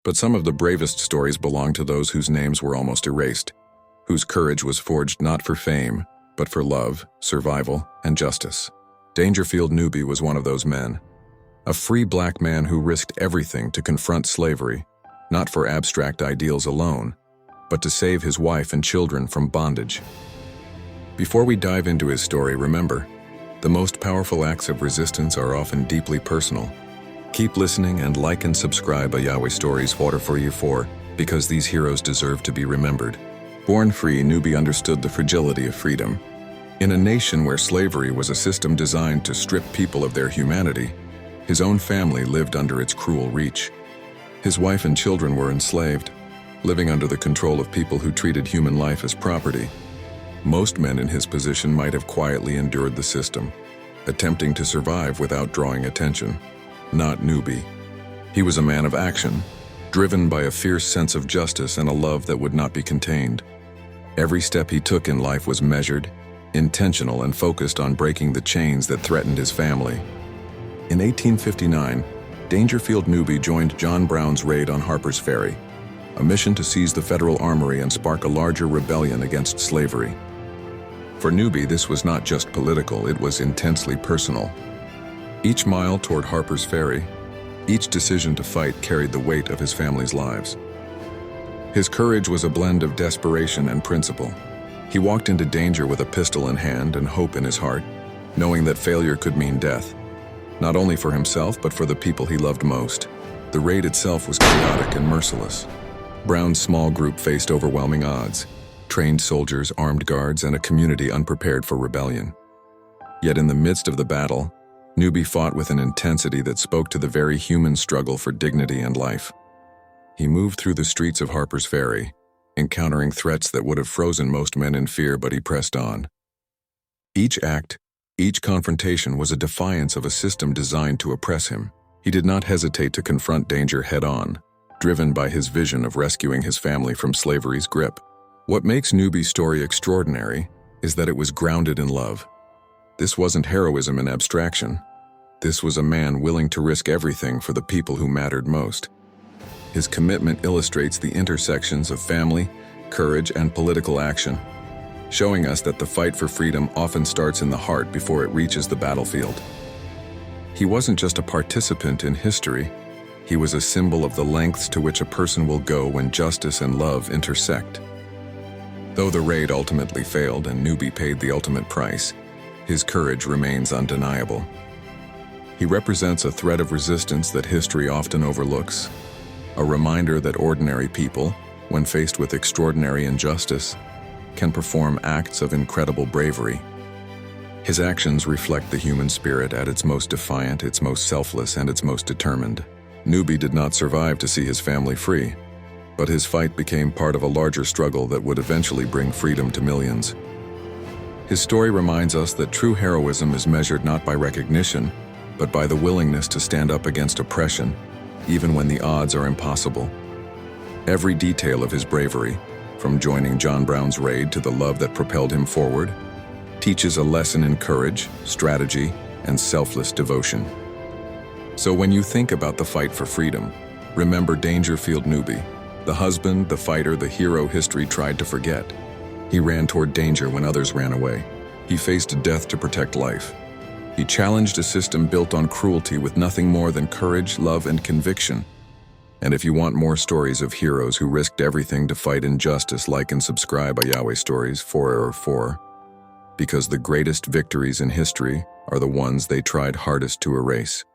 But some of the bravest stories belong to those whose names were almost erased, whose courage was forged not for fame, but for love, survival, and justice. Dangerfield Newby was one of those men. A free black man who risked everything to confront slavery, not for abstract ideals alone, but to save his wife and children from bondage. Before we dive into his story, remember, the most powerful acts of resistance are often deeply personal. Keep listening and like and subscribe a Yahweh Stories for you because these heroes deserve to be remembered. Born free, Newby understood the fragility of freedom. In a nation where slavery was a system designed to strip people of their humanity, his own family lived under its cruel reach. His wife and children were enslaved, living under the control of people who treated human life as property. Most men in his position might have quietly endured the system, attempting to survive without drawing attention. Not Newby. He was a man of action, driven by a fierce sense of justice and a love that would not be contained. Every step he took in life was measured, intentional, and focused on breaking the chains that threatened his family. In 1859, Dangerfield Newby joined John Brown's raid on Harpers Ferry, a mission to seize the federal armory and spark a larger rebellion against slavery. For Newby, this was not just political, it was intensely personal. Each mile toward Harpers Ferry, each decision to fight carried the weight of his family's lives. His courage was a blend of desperation and principle. He walked into danger with a pistol in hand and hope in his heart, knowing that failure could mean death, not only for himself but for the people he loved most. The raid itself was chaotic and merciless. Brown's small group faced overwhelming odds: trained soldiers, armed guards, and a community unprepared for rebellion. Yet in the midst of the battle, Newby fought with an intensity that spoke to the very human struggle for dignity and life. He moved through the streets of Harpers Ferry, encountering threats that would have frozen most men in fear, but he pressed on. Each act, each confrontation was a defiance of a system designed to oppress him. He did not hesitate to confront danger head-on, driven by his vision of rescuing his family from slavery's grip. What makes Newby's story extraordinary is that it was grounded in love. This wasn't heroism in abstraction. This was a man willing to risk everything for the people who mattered most. His commitment illustrates the intersections of family, courage, and political action, showing us that the fight for freedom often starts in the heart before it reaches the battlefield. He wasn't just a participant in history, he was a symbol of the lengths to which a person will go when justice and love intersect. Though the raid ultimately failed and Newby paid the ultimate price, his courage remains undeniable. He represents a thread of resistance that history often overlooks, a reminder that ordinary people, when faced with extraordinary injustice, can perform acts of incredible bravery. His actions reflect the human spirit at its most defiant, its most selfless, and its most determined. Newby did not survive to see his family free, but his fight became part of a larger struggle that would eventually bring freedom to millions. His story reminds us that true heroism is measured not by recognition, but by the willingness to stand up against oppression, even when the odds are impossible. Every detail of his bravery, from joining John Brown's raid to the love that propelled him forward, teaches a lesson in courage, strategy, and selfless devotion. So when you think about the fight for freedom, remember Dangerfield Newby, the husband, the fighter, the hero history tried to forget. He ran toward danger when others ran away. He faced death to protect life. He challenged a system built on cruelty with nothing more than courage, love, and conviction. And if you want more stories of heroes who risked everything to fight injustice, like and subscribe to Yahweh Stories 4, because the greatest victories in history are the ones they tried hardest to erase.